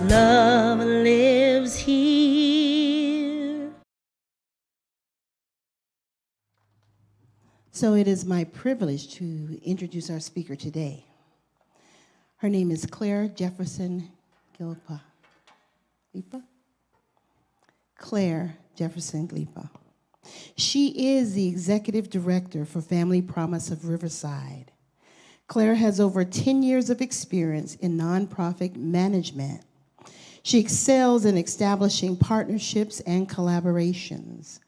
Love lives here. So it is my privilege to introduce our speaker today. Her name is Claire Jefferson Glipa. Claire Jefferson Glipa. She is the executive director for Family Promise of Riverside. Claire has over 10 years of experience in nonprofit management. She excels in establishing partnerships and collaborations.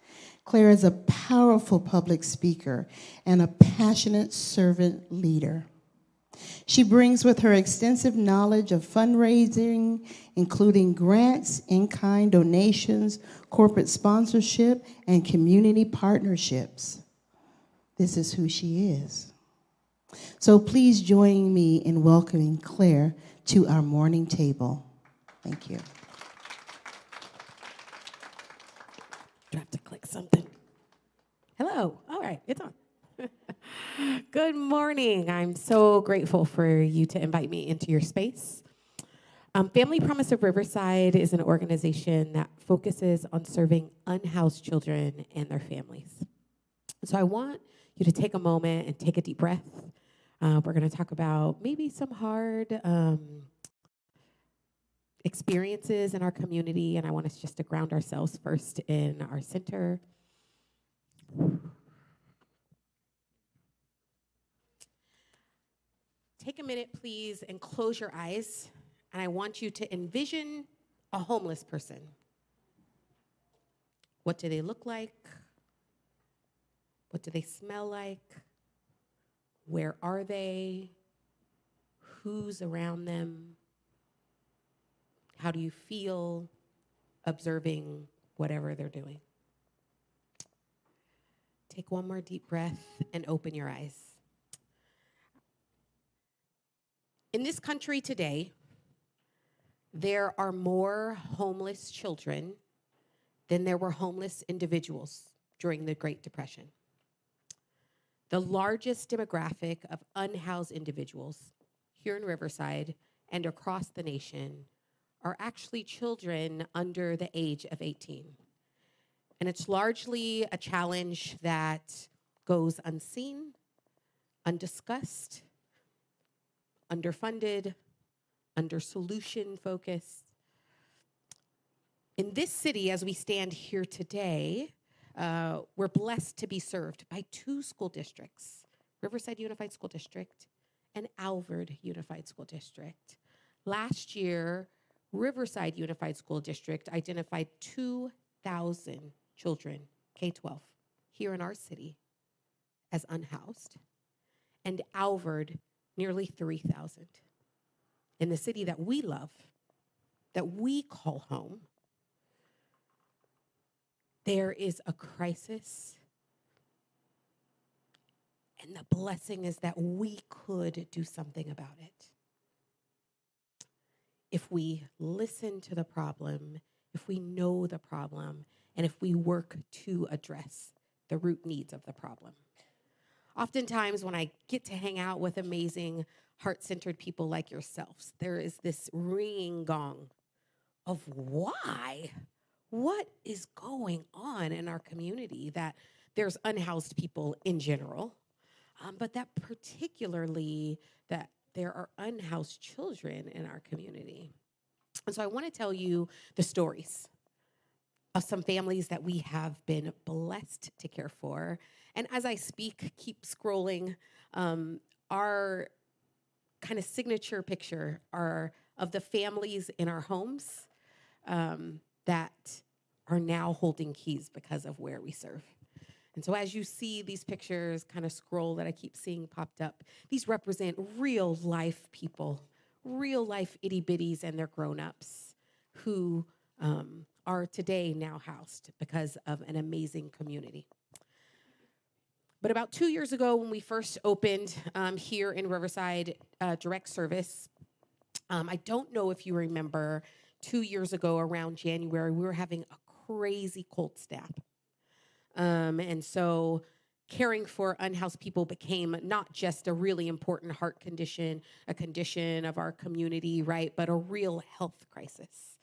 Claire is a powerful public speaker and a passionate servant leader. She brings with her extensive knowledge of fundraising, including grants, in-kind donations, corporate sponsorship, and community partnerships. This is who she is. So please join me in welcoming Claire to our morning table. Thank you. Do I have to click something? Hello. All right, it's on. Good morning. I'm so grateful for you to invite me into your space. Family Promise of Riverside is an organization that focuses on serving unhoused children and their families. So I want you to take a moment and take a deep breath. We're going to talk about maybe some hard experiences in our community, and I want us just to ground ourselves first in our center. Take a minute, please, and close your eyes, and I want you to envision a homeless person. What do they look like? What do they smell like? Where are they? Who's around them? How do you feel observing whatever they're doing? Take one more deep breath and open your eyes. In this country today, there are more homeless children than there were homeless individuals during the Great Depression. The largest demographic of unhoused individuals here in Riverside and across the nation are actually children under the age of 18. And it's largely a challenge that goes unseen, undiscussed, underfunded, under solution focused. In this city, as we stand here today, we're blessed to be served by two school districts, Riverside Unified School District and Alvord Unified School District. Last year, Riverside Unified School District identified 2,000 children, K-12, here in our city as unhoused, and Alvord, nearly 3,000. In the city that we love, that we call home, there is a crisis, and the blessing is that we could do something about it. If we listen to the problem, if we know the problem, and if we work to address the root needs of the problem. Oftentimes, when I get to hang out with amazing, heart-centered people like yourselves, there is this ringing gong of why? What is going on in our community that there's unhoused people in general, but that particularly that there are unhoused children in our community. And so I want to tell you the stories of some families that we have been blessed to care for. And as I speak, keep scrolling, our kind of signature picture are of the families in our homes that are now holding keys because of where we serve. And so as you see these pictures kind of scroll that I keep seeing popped up, these represent real life people, real life itty bitties and their grown-ups who are today now housed because of an amazing community. But about 2 years ago, when we first opened here in Riverside direct service, I don't know if you remember, 2 years ago around January, we were having a crazy cold snap. And so caring for unhoused people became not just a really important heart condition, a condition of our community, right, but a real health crisis,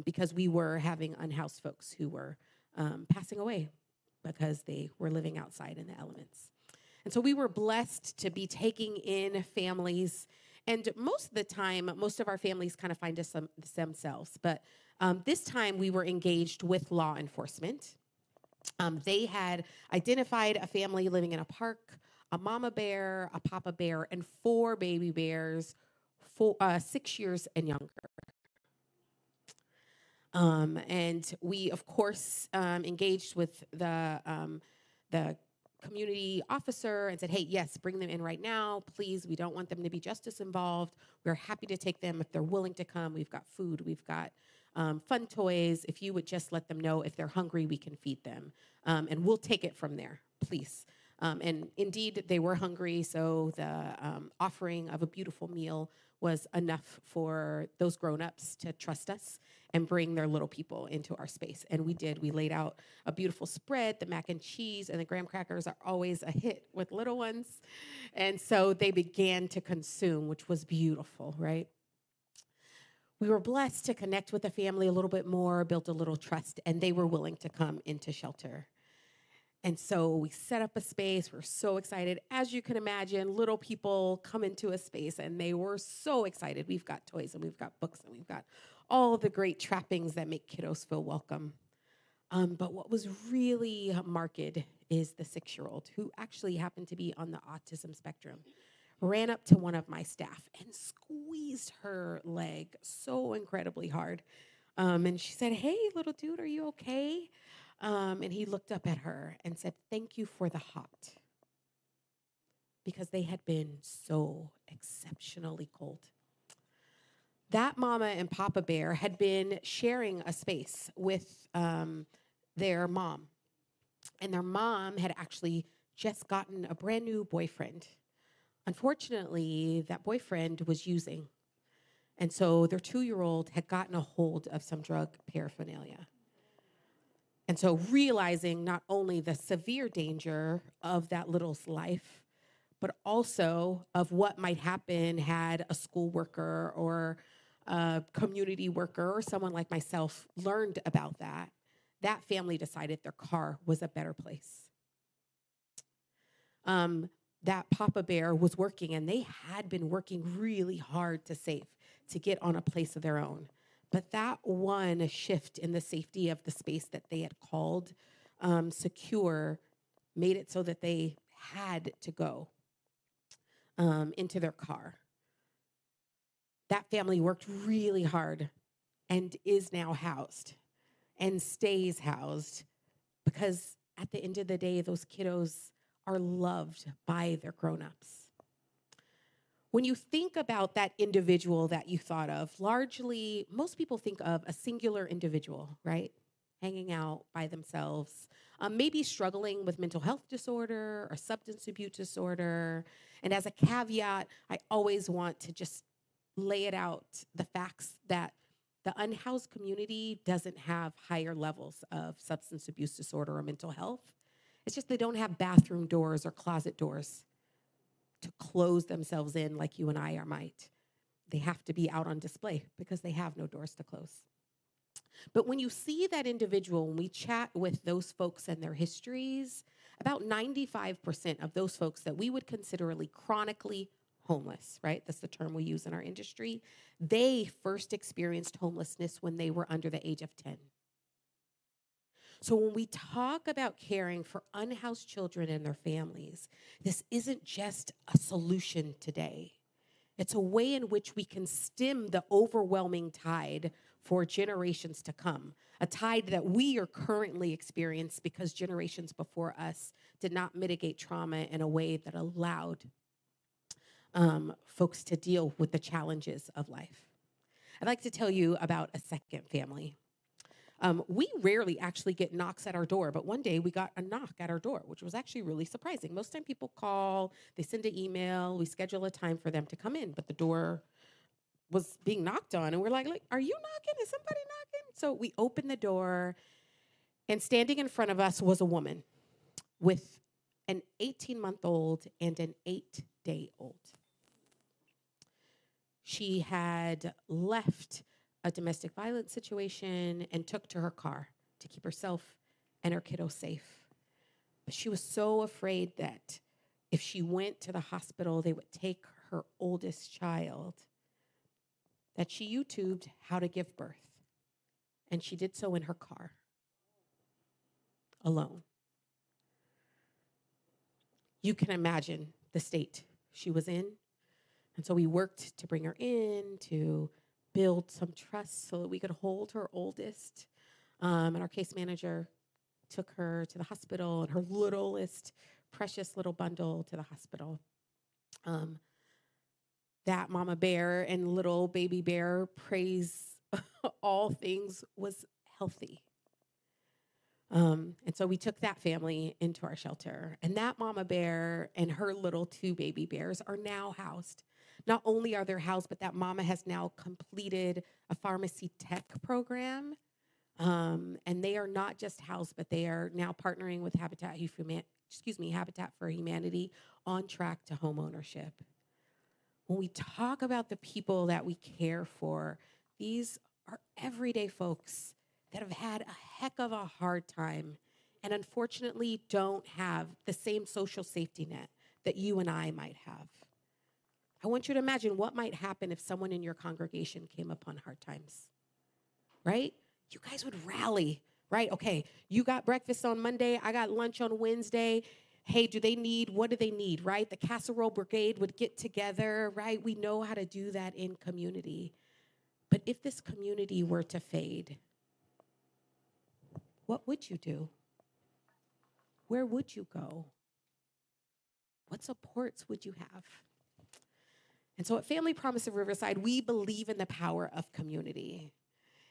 because we were having unhoused folks who were passing away because they were living outside in the elements. And so we were blessed to be taking in families. And most of the time, most of our families kind of find us themselves. But this time we were engaged with law enforcement. They had identified a family living in a park, a mama bear, a papa bear, and 4 baby bears, 6 years and younger. And we, of course, engaged with the community officer and said, hey, yes, bring them in right now, please. We don't want them to be justice involved. We're happy to take them if they're willing to come. We've got food. We've got fun toys. If you would just let them know if they're hungry, we can feed them. And we'll take it from there, please. And indeed, they were hungry, so the offering of a beautiful meal was enough for those grown-ups to trust us and bring their little people into our space. And we did. We laid out a beautiful spread. The mac and cheese and the graham crackers are always a hit with little ones. And so they began to consume, which was beautiful, right? We were blessed to connect with the family a little bit more, built a little trust, and they were willing to come into shelter. And so we set up a space. We're so excited. As you can imagine, little people come into a space, and they were so excited. We've got toys, and we've got books, and we've got all the great trappings that make kiddos feel welcome. But what was really marked is the 6-year-old, who actually happened to be on the autism spectrum, ran up to one of my staff and squeezed her leg so incredibly hard. And she said, hey, little dude, are you okay? And he looked up at her and said, thank you for the hot. Because they had been so exceptionally cold. That mama and papa bear had been sharing a space with their mom. And their mom had actually just gotten a brand new boyfriend. Unfortunately, that boyfriend was using. And so their 2-year-old had gotten a hold of some drug paraphernalia. And so realizing not only the severe danger of that little's life, but also of what might happen had a school worker or a community worker or someone like myself learned about that, that family decided their car was a better place. That papa bear was working, and they had been working really hard to get on a place of their own. But that one shift in the safety of the space that they had called secure made it so that they had to go into their car. That family worked really hard and is now housed and stays housed because at the end of the day, those kiddos are loved by their grown-ups. When you think about that individual that you thought of, largely, most people think of a singular individual, right? Hanging out by themselves, maybe struggling with mental health disorder or substance abuse disorder. And as a caveat, I always want to just lay it out, the facts that the unhoused community doesn't have higher levels of substance abuse disorder or mental health. It's just they don't have bathroom doors or closet doors to close themselves in like you and I might. They have to be out on display because they have no doors to close. But when you see that individual, when we chat with those folks and their histories, about 95% of those folks that we would consider really chronically homeless, right? That's the term we use in our industry. They first experienced homelessness when they were under the age of 10. So when we talk about caring for unhoused children and their families, this isn't just a solution today. It's a way in which we can stem the overwhelming tide for generations to come, a tide that we are currently experiencing because generations before us did not mitigate trauma in a way that allowed folks to deal with the challenges of life. I'd like to tell you about a second family. We rarely actually get knocks at our door, but one day we got a knock at our door, which was actually really surprising. Most time people call, they send an email, we schedule a time for them to come in, but the door was being knocked on, and we're like, are you knocking? Is somebody knocking? So we opened the door, and standing in front of us was a woman with an 18-month-old, and an 8-day-old. She had left a domestic violence situation and took to her car to keep herself and her kiddo safe. But she was so afraid that if she went to the hospital, they would take her oldest child, that she YouTubed how to give birth. And she did so in her car, alone. You can imagine the state she was in. And so we worked to bring her in, to build some trust so that we could hold her oldest. And our case manager took her to the hospital and her littlest, precious little bundle to the hospital. That mama bear and little baby bear, praise all things, was healthy. And so we took that family into our shelter. And that mama bear and her little 2 baby bears are now housed. Not only are they housed, but that mama has now completed a pharmacy tech program. And they are not just housed, but they are now partnering with Habitat for Humanity on track to home ownership. When we talk about the people that we care for, these are everyday folks that have had a heck of a hard time and unfortunately don't have the same social safety net that you and I might have. I want you to imagine what might happen if someone in your congregation came upon hard times, right? You guys would rally, right? Okay, you got breakfast on Monday, I got lunch on Wednesday. Hey, what do they need, right? The casserole brigade would get together, right? We know how to do that in community. But if this community were to fade, what would you do? Where would you go? What supports would you have? And so at Family Promise of Riverside, we believe in the power of community.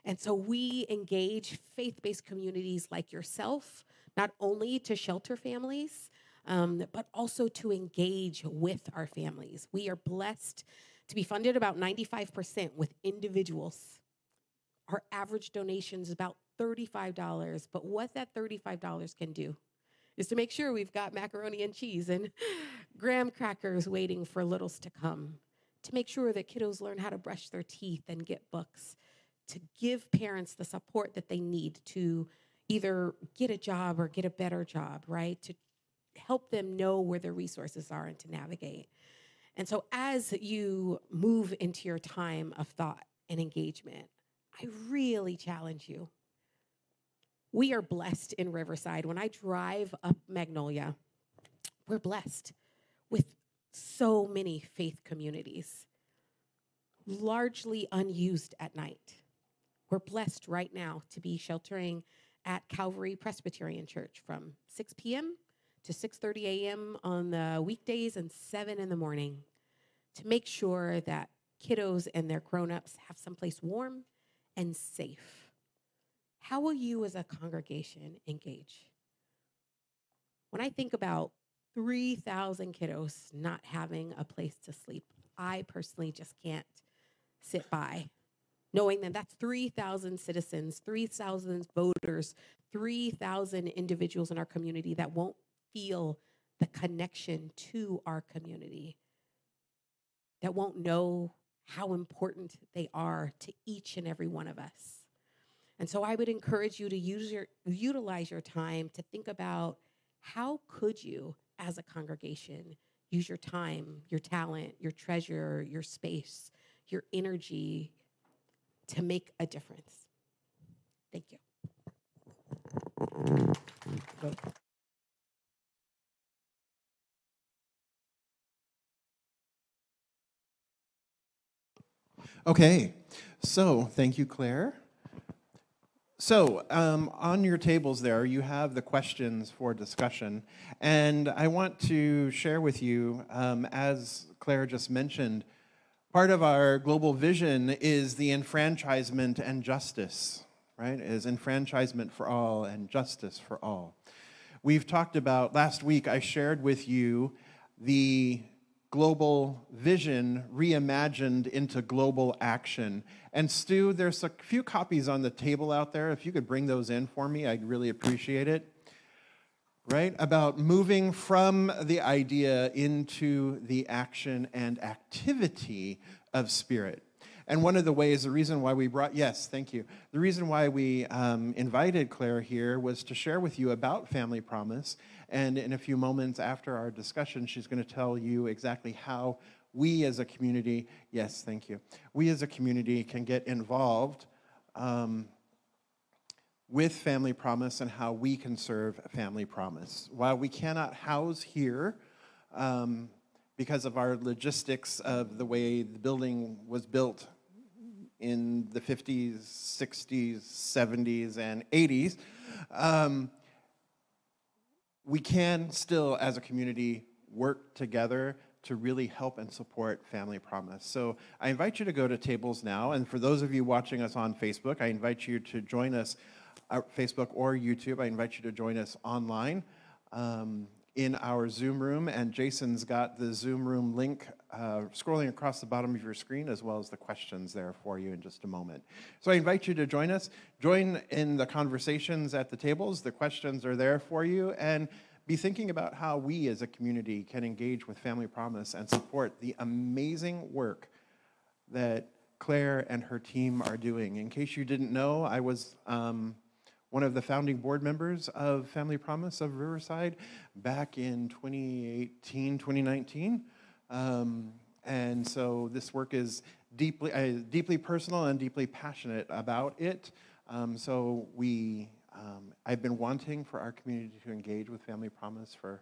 And so we engage faith-based communities like yourself, not only to shelter families, but also to engage with our families. We are blessed to be funded about 95% with individuals. Our average donation is about $35, but what that $35 can do is to make sure we've got macaroni and cheese and graham crackers waiting for littles to come, to make sure that kiddos learn how to brush their teeth and get books, to give parents the support that they need to either get a job or get a better job, right? To help them know where their resources are and to navigate. And so as you move into your time of thought and engagement, I really challenge you. We are blessed in Riverside. When I drive up Magnolia, we're blessed with so many faith communities, largely unused at night. We're blessed right now to be sheltering at Calvary Presbyterian Church from 6 p.m. to 6:30 a.m. on the weekdays and 7 in the morning to make sure that kiddos and their grown-ups have someplace warm and safe. How will you as a congregation engage? When I think about 3,000 kiddos not having a place to sleep, I personally just can't sit by, knowing that that's 3,000 citizens, 3,000 voters, 3,000 individuals in our community that won't feel the connection to our community, that won't know how important they are to each and every one of us. And so I would encourage you to utilize your time to think about how could you, as a congregation, use your time, your talent, your treasure, your space, your energy to make a difference. Thank you. Okay, so thank you, Claire. So on your tables there, you have the questions for discussion. And I want to share with you, as Claire just mentioned, part of our global vision is the enfranchisement and justice, right? Is enfranchisement for all and justice for all. We've talked about, last week I shared with you the global vision reimagined into global action. And Stu, there's a few copies on the table out there. If you could bring those in for me, I'd really appreciate it. right? About moving from the idea into the action and activity of spirit. And one of the ways, the reason why we brought, yes, thank you. The reason why we invited Claire here was to share with you about Family Promise. And in a few moments after our discussion, she's going to tell you exactly how we as a community, yes, thank you, we as a community can get involved with Family Promise and how we can serve Family Promise. While we cannot house here because of our logistics of the way the building was built in the 50s, 60s, 70s, and 80s, we can still, as a community, work together to really help and support Family Promise. So I invite you to go to tables now, and for those of you watching us on Facebook, I invite you to join us Facebook or YouTube. I invite you to join us online in our Zoom room, and Jason's got the Zoom room link scrolling across the bottom of your screen, as well as the questions there for you in just a moment. So I invite you to join us. Join in the conversations at the tables. The questions are there for you, and be thinking about how we as a community can engage with Family Promise and support the amazing work that Claire and her team are doing. In case you didn't know, I was one of the founding board members of Family Promise of Riverside back in 2018, 2019. And so this work is deeply personal and deeply passionate about it. I've been wanting for our community to engage with Family Promise for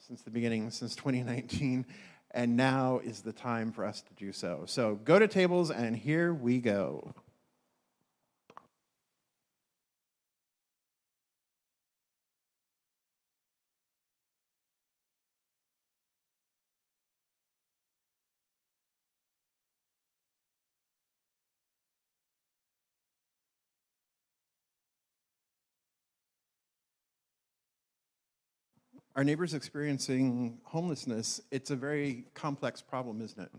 since the beginning, since 2019, and now is the time for us to do so. So go to tables, and here we go. Our neighbors experiencing homelessness, it's a very complex problem, isn't it?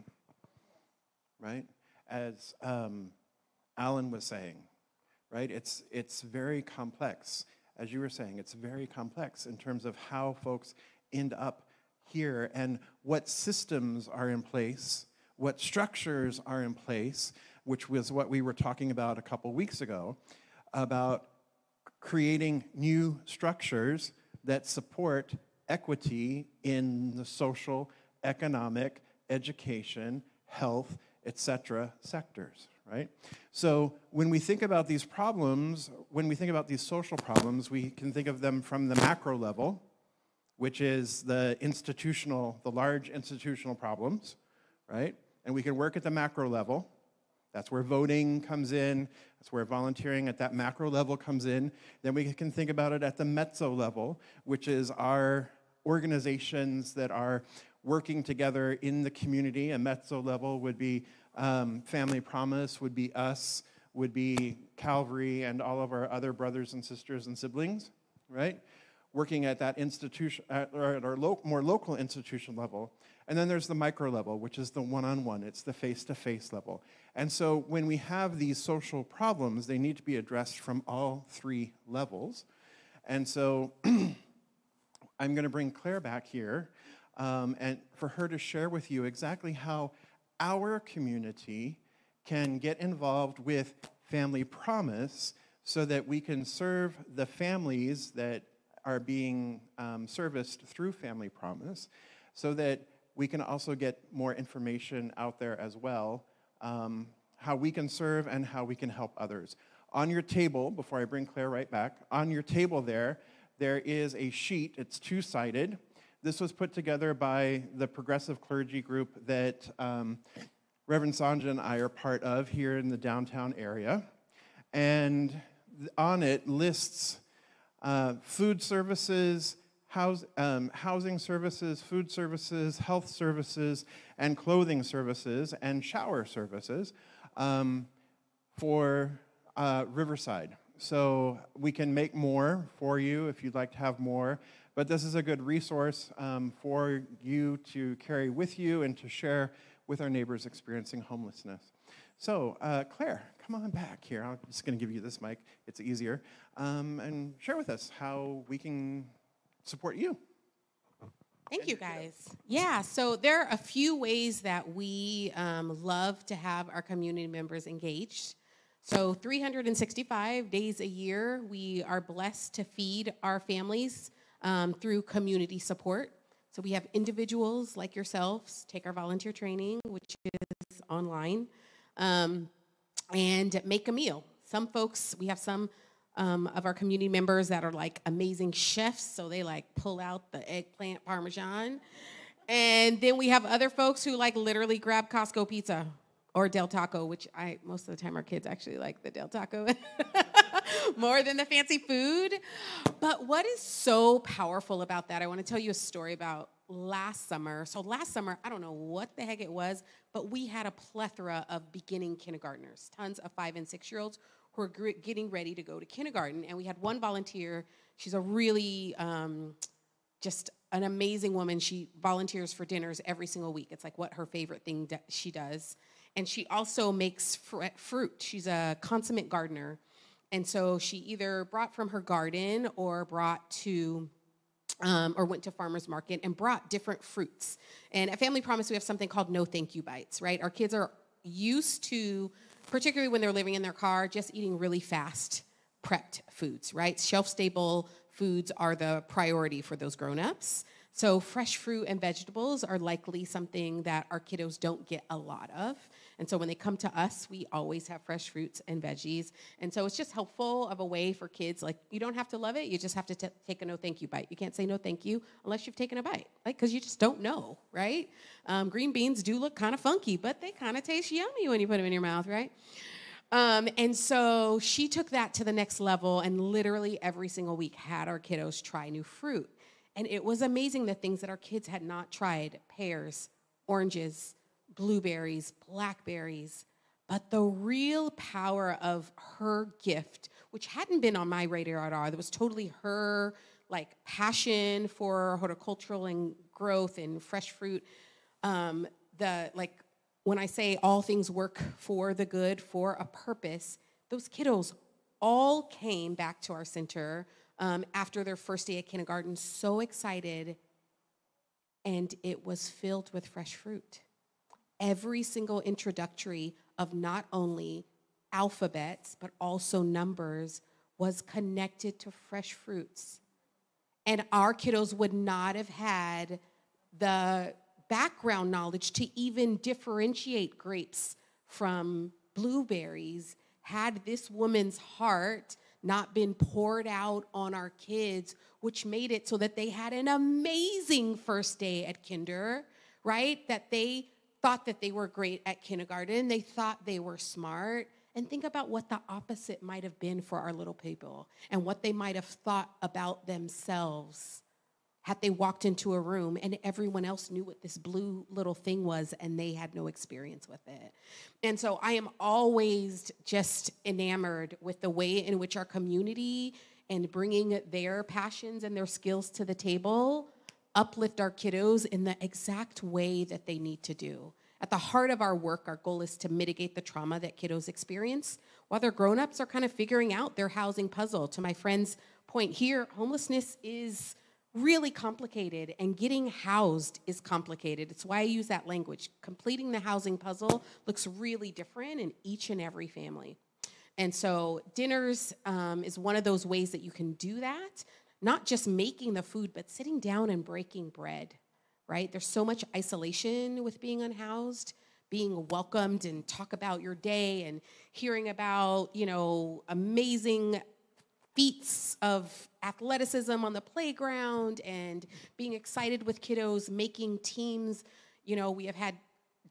Right? As Alan was saying, right? It's very complex. As you were saying, it's very complex in terms of how folks end up here and what systems are in place, what structures are in place, which was what we were talking about a couple weeks ago, about creating new structures that support equity in the social, economic, education, health, etc. sectors, right? So when we think about these problems, when we think about these social problems, we can think of them from the macro level, which is the large institutional problems, right? And we can work at the macro level. That's where voting comes in. That's where volunteering at that macro level comes in. Then we can think about it at the mezzo level, which is our organizations that are working together in the community. A mezzo level would be Family Promise, would be us, would be Calvary, and all of our other brothers and sisters and siblings, right? Working at that institution, or at our more local institution level. And then there's the micro level, which is the one-on-one. It's the face-to-face level. And so when we have these social problems, they need to be addressed from all three levels. And so I'm going to bring Claire back here and for her to share with you exactly how our community can get involved with Family Promise so that we can serve the families that are being serviced through Family Promise, so that we can also get more information out there as well, how we can serve and how we can help others. On your table, before I bring Claire right back, on your table there is a sheet. It's two-sided. This was put together by the progressive clergy group that Reverend Sanja and I are part of here in the downtown area. And on it lists food services, housing services, food services, health services, and clothing services, and shower services for Riverside. So we can make more for you if you'd like to have more, but this is a good resource for you to carry with you and to share with our neighbors experiencing homelessness. So Claire, come on back here. I'm just going to give you this mic. It's easier. And share with us how we can support you. Thank you, guys. Yeah, so there are a few ways that we love to have our community members engaged. So 365 days a year, we are blessed to feed our families through community support. So we have individuals like yourselves take our volunteer training, which is online, and make a meal. Some folks, we have some of our community members that are like amazing chefs, so they like pull out the eggplant parmesan. And then we have other folks who like literally grab Costco pizza or Del Taco, which most of the time our kids actually like the Del Taco more than the fancy food. But what is so powerful about that, I want to tell you a story about last summer. So last summer, I don't know what the heck it was, but we had a plethora of beginning kindergartners, tons of 5- and 6-year-olds who are getting ready to go to kindergarten. And we had one volunteer. She's a really just an amazing woman. She volunteers for dinners every single week. It's like what her favorite thing she does. And she also makes fruit. She's a consummate gardener. And so she either brought from her garden or brought to or went to farmer's market and brought different fruits. And at Family Promise, we have something called No Thank You Bites, right? Our kids are used to, particularly when they're living in their car, just eating really fast prepped foods, right? Shelf-stable foods are the priority for those grown-ups. So fresh fruit and vegetables are likely something that our kiddos don't get a lot of. And so when they come to us, we always have fresh fruits and veggies. And so it's just helpful of a way for kids, like, you don't have to love it, you just have to take a no thank you bite. You can't say no thank you unless you've taken a bite, like, because you just don't know, right? Green beans do look kind of funky, but they kind of taste yummy when you put them in your mouth, right? And so she took that to the next level and literally every single week had our kiddos try new fruit. And it was amazing the things that our kids had not tried: pears, oranges, blueberries, blackberries. But the real power of her gift, which hadn't been on my radar at all, that was totally her like passion for horticultural and growth and fresh fruit. When I say all things work for the good, for a purpose, those kiddos all came back to our center after their first day at kindergarten, so excited, and it was filled with fresh fruit. Every single introductory of not only alphabets, but also numbers was connected to fresh fruits. And our kiddos would not have had the background knowledge to even differentiate grapes from blueberries had this woman's heart not been poured out on our kids, which made it so that they had an amazing first day at kinder, right? That they thought that they were great at kindergarten. They thought they were smart. And think about what the opposite might have been for our little people and what they might have thought about themselves had they walked into a room and everyone else knew what this blue little thing was and they had no experience with it. And so I am always just enamored with the way in which our community and bringing their passions and their skills to the table uplift our kiddos in the exact way that they need to do. At the heart of our work, our goal is to mitigate the trauma that kiddos experience while their grown-ups are kind of figuring out their housing puzzle. To my friend's point here, homelessness is really complicated, and getting housed is complicated. It's why I use that language. Completing the housing puzzle looks really different in each and every family. And so dinners is one of those ways that you can do that, not just making the food, but sitting down and breaking bread, right? There's so much isolation with being unhoused, being welcomed and talk about your day and hearing about, amazing feats of athleticism on the playground and being excited with kiddos, making teams. We have had,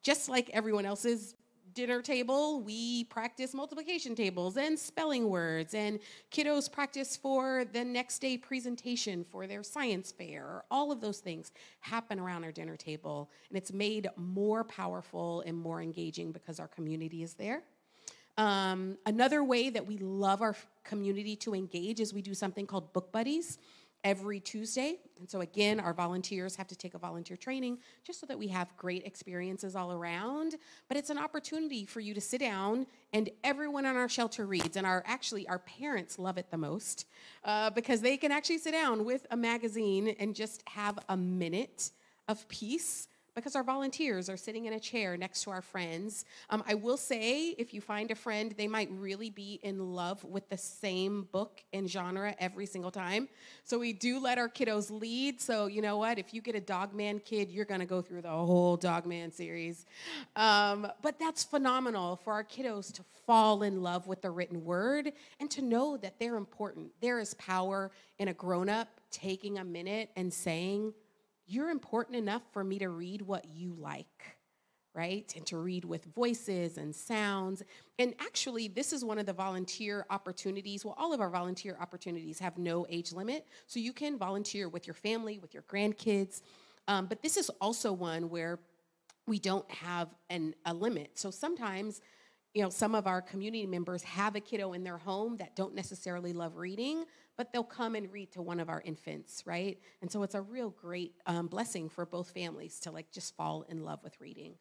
just like everyone else's dinner table, we practice multiplication tables and spelling words, and kiddos practice for the next day presentation for their science fair. All of those things happen around our dinner table, and it's made more powerful and more engaging because our community is there. Another way that we love our community to engage is we do something called book buddies. every Tuesday. And so again, our volunteers have to take a volunteer training just so that we have great experiences all around. But it's an opportunity for you to sit down, and everyone in our shelter reads. And our parents love it the most because they can actually sit down with a magazine and just have a minute of peace, because our volunteers are sitting in a chair next to our friends. I will say, if you find a friend, they might really be in love with the same book and genre every single time. So we do let our kiddos lead. So you know what? If you get a Dogman kid, you're going to go through the whole Dogman series. But that's phenomenal for our kiddos to fall in love with the written word and to know that they're important. There is power in a grown-up taking a minute and saying, you're important enough for me to read what you like, right? And to read with voices and sounds. And actually, this is one of the volunteer opportunities. Well, all of our volunteer opportunities have no age limit. So you can volunteer with your family, with your grandkids. But this is also one where we don't have a limit. So sometimes, some of our community members have a kiddo in their home that don't necessarily love reading, but they'll come and read to one of our infants, right? And so it's a real great blessing for both families to just fall in love with reading.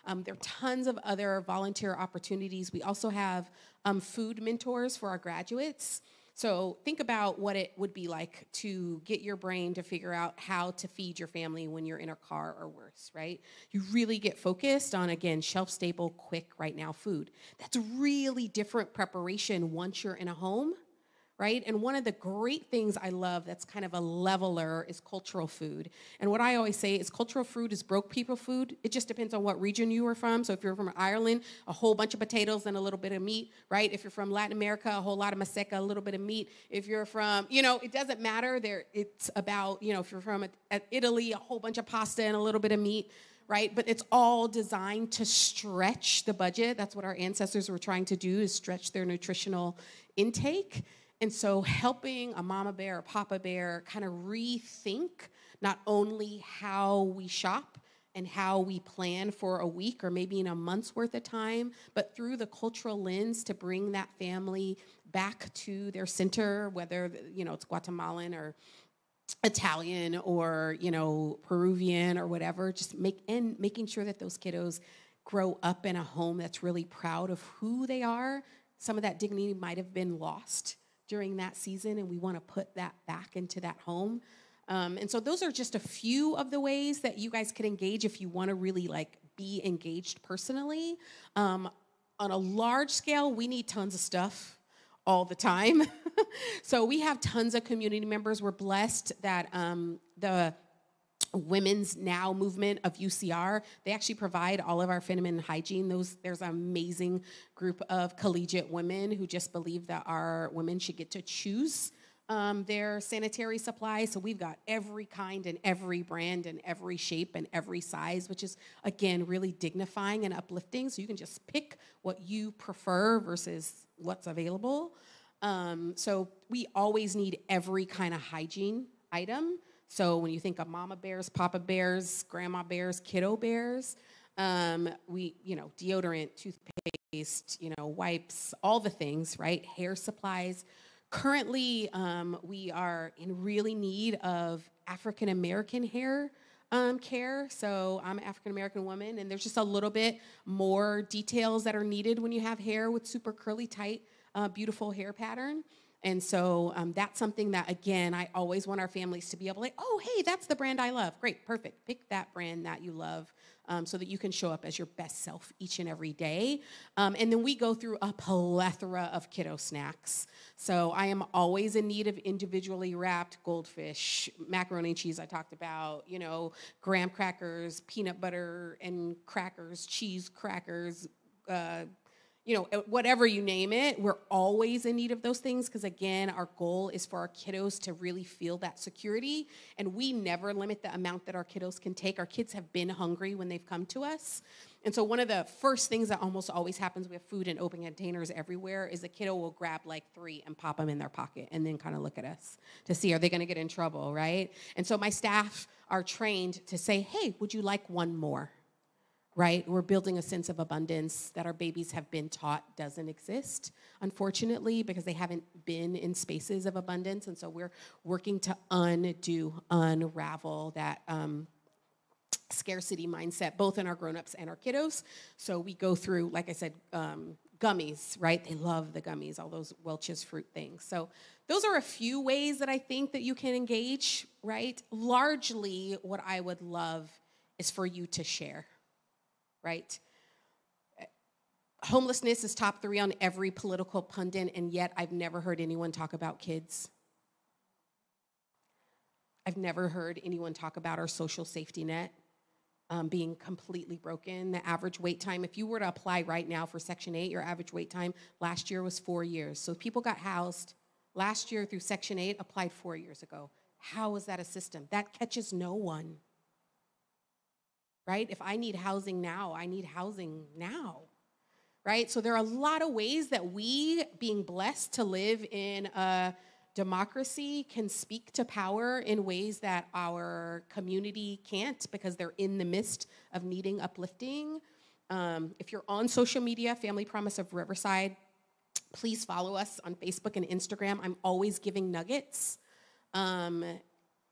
There are tons of other volunteer opportunities. We also have food mentors for our graduates. So think about what it would be like to get your brain to figure out how to feed your family when you're in a car or worse, right? You really get focused on, again, shelf-stable, quick, right-now food. That's really different preparation once you're in a home, right? And one of the great things I love that's kind of a leveler is cultural food. And what I always say is cultural food is broke people food. It just depends on what region you are from. So if you're from Ireland, a whole bunch of potatoes and a little bit of meat, right? If you're from Latin America, a whole lot of masseca, a little bit of meat. If you're from, it doesn't matter. It's about, if you're from Italy, a whole bunch of pasta and a little bit of meat, right? But it's all designed to stretch the budget. That's what our ancestors were trying to do, is stretch their nutritional intake. And so helping a mama bear or papa bear kind of rethink not only how we shop and how we plan for a week or maybe in a month's worth of time, but through the cultural lens to bring that family back to their center, whether, it's Guatemalan or Italian or, Peruvian or whatever, just making sure that those kiddos grow up in a home that's really proud of who they are. Some of that dignity might have been lost during that season, and we want to put that back into that home. And so those are just a few of the ways that you guys could engage if you want to really be engaged personally. On a large scale, we need tons of stuff all the time. So we have tons of community members. We're blessed that the Women's Now movement of UCR, they actually provide all of our feminine hygiene. There's an amazing group of collegiate women who just believe that our women should get to choose their sanitary supplies. So we've got every kind and every brand and every shape and every size, which is, again, really dignifying and uplifting. So you can just pick what you prefer versus what's available. So we always need every kind of hygiene item. So when you think of mama bears, papa bears, grandma bears, kiddo bears, deodorant, toothpaste, wipes, all the things, right? Hair supplies. Currently, we are in really need of African-American hair care. So I'm an African-American woman, and there's just a little bit more details that are needed when you have hair with super curly, tight, beautiful hair pattern. And so that's something that, again, I always want our families to be able to, oh, hey, that's the brand I love. Great, perfect. Pick that brand that you love so that you can show up as your best self each and every day. And then we go through a plethora of kiddo snacks. So I am always in need of individually wrapped goldfish, macaroni and cheese I talked about, graham crackers, peanut butter and crackers, cheese crackers, whatever you name it, we're always in need of those things because, again, our goal is for our kiddos to really feel that security, and we never limit the amount that our kiddos can take. Our kids have been hungry when they've come to us, and so one of the first things that almost always happens, we have food in open containers everywhere, is the kiddo will grab 3 and pop them in their pocket and then kind of look at us to see, are they going to get in trouble, right? And so my staff are trained to say, hey, would you like one more? right? We're building a sense of abundance that our babies have been taught doesn't exist, unfortunately, because they haven't been in spaces of abundance. And so we're working to unravel that scarcity mindset, both in our grown-ups and our kiddos. So we go through, like I said, gummies, right? They love the gummies, all those Welch's fruit things. So those are a few ways that I think that you can engage, right? Largely, what I would love is for you to share, right? Homelessness is top 3 on every political pundit, and yet I've never heard anyone talk about kids. I've never heard anyone talk about our social safety net being completely broken. The average wait time, if you were to apply right now for Section 8, your average wait time last year was 4 years. So people got housed last year through Section 8, applied 4 years ago. How is that a system? That catches no one, right? If I need housing now, I need housing now, right? So there are a lot of ways that we, being blessed to live in a democracy, can speak to power in ways that our community can't because they're in the midst of needing uplifting. If you're on social media, Family Promise of Riverside, please follow us on Facebook and Instagram. I'm always giving nuggets. And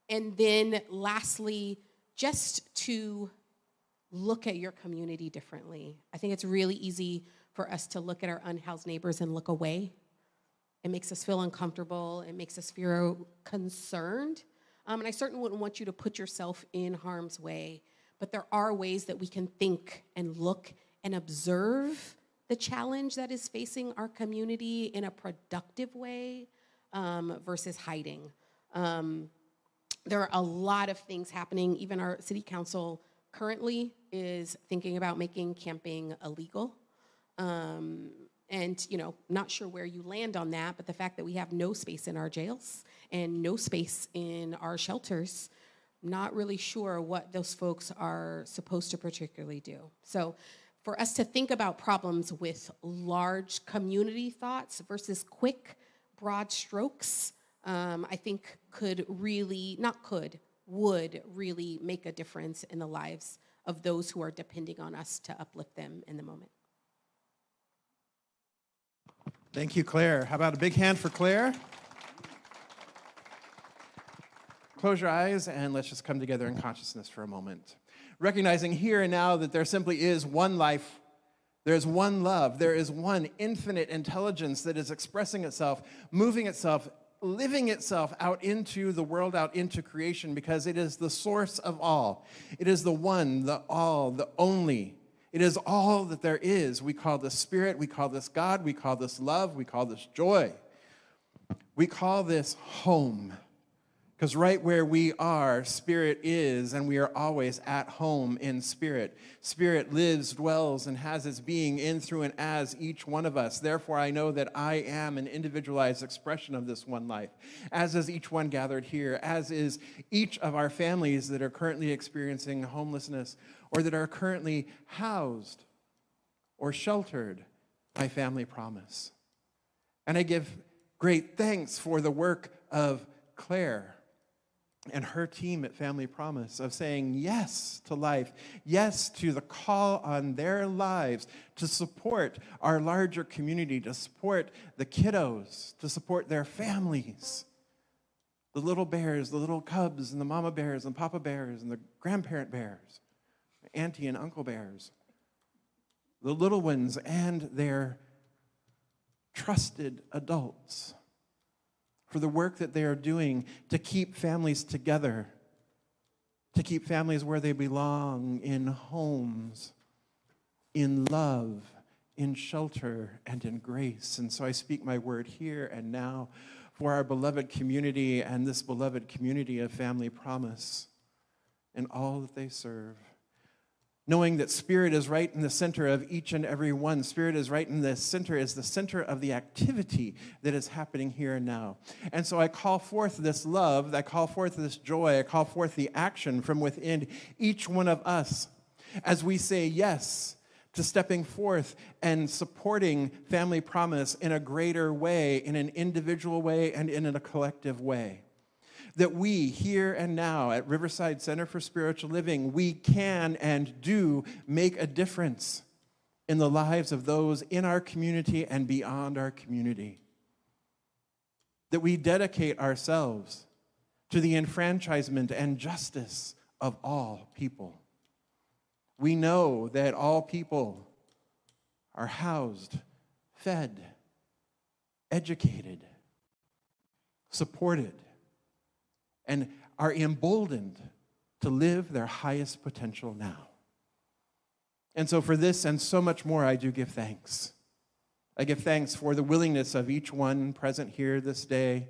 then lastly, just to look at your community differently. I think it's really easy for us to look at our unhoused neighbors and look away. It makes us feel uncomfortable. It makes us feel concerned. And I certainly wouldn't want you to put yourself in harm's way. But there are ways that we can think and look and observe the challenge that is facing our community in a productive way versus hiding. There are a lot of things happening. Even our city council currently is thinking about making camping illegal. And, not sure where you land on that, but the fact that we have no space in our jails and no space in our shelters, not really sure what those folks are supposed to particularly do. So for us to think about problems with large community thoughts versus quick, broad strokes, I think would really make a difference in the lives of those who are depending on us to uplift them in the moment. Thank you, Claire. How about a big hand for Claire? Close your eyes and let's just come together in consciousness for a moment. Recognizing here and now that there simply is one life, there is one love, there is one infinite intelligence that is expressing itself, moving itself, living itself out into the world, out into creation, because it is the source of all. It is the one, the all, the only. It is all that there is. We call this spirit, we call this God, we call this love, we call this joy. We call this home. Because right where we are, spirit is, and we are always at home in spirit. Spirit lives, dwells, and has its being in, through, and as each one of us. Therefore, I know that I am an individualized expression of this one life, as is each one gathered here, as is each of our families that are currently experiencing homelessness or that are currently housed or sheltered by Family Promise. And I give great thanks for the work of Claire and her team at Family Promise of saying yes to life, yes to the call on their lives to support our larger community, to support the kiddos, to support their families, the little bears, the little cubs, and the mama bears and papa bears and the grandparent bears, auntie and uncle bears, the little ones and their trusted adults, for the work that they are doing to keep families together, to keep families where they belong, in homes, in love, in shelter, and in grace. And so I speak my word here and now for our beloved community and this beloved community of Family Promise and all that they serve. Knowing that spirit is right in the center of each and every one. Spirit is right in the center, is the center of the activity that is happening here and now. And so I call forth this love, I call forth this joy, I call forth the action from within each one of us as we say yes to stepping forth and supporting Family Promise in a greater way, in an individual way, and in a collective way. that we, here and now at Riverside Center for Spiritual Living, we can and do make a difference in the lives of those in our community and beyond our community. That we dedicate ourselves to the enfranchisement and justice of all people. We know that all people are housed, fed, educated, supported, and are emboldened to live their highest potential now. And so for this and so much more, I do give thanks. I give thanks for the willingness of each one present here this day,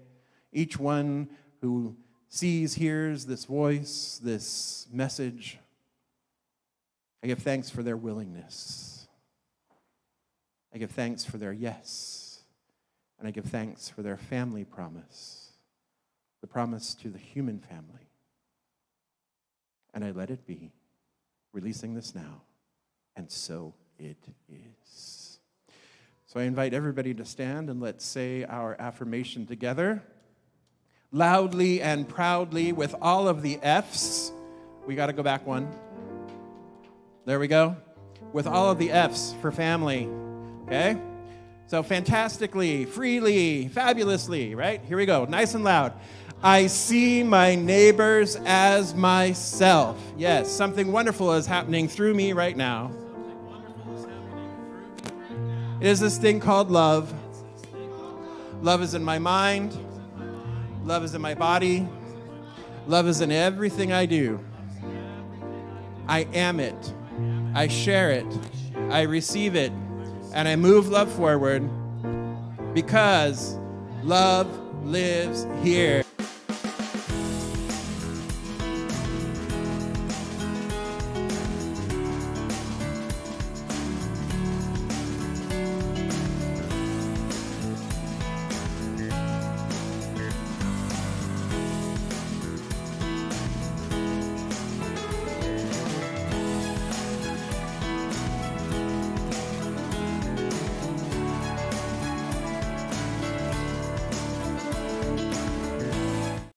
each one who sees, hears this voice, this message. I give thanks for their willingness. I give thanks for their yes. And I give thanks for their family promise. The promise to the human family. And I let it be, releasing this now, and so it is. So I invite everybody to stand and let's say our affirmation together. Loudly and proudly with all of the F's. We got to go back one. There we go. With all of the F's for family. Okay? So fantastically, freely, fabulously, right? Here we go. Nice and loud. I see my neighbors as myself. Yes, something wonderful is happening through me right now. It is this thing called love. Love is in my mind. Love is in my body. Love is in everything I do. I am it. I share it. I receive it. And I move love forward because love lives here.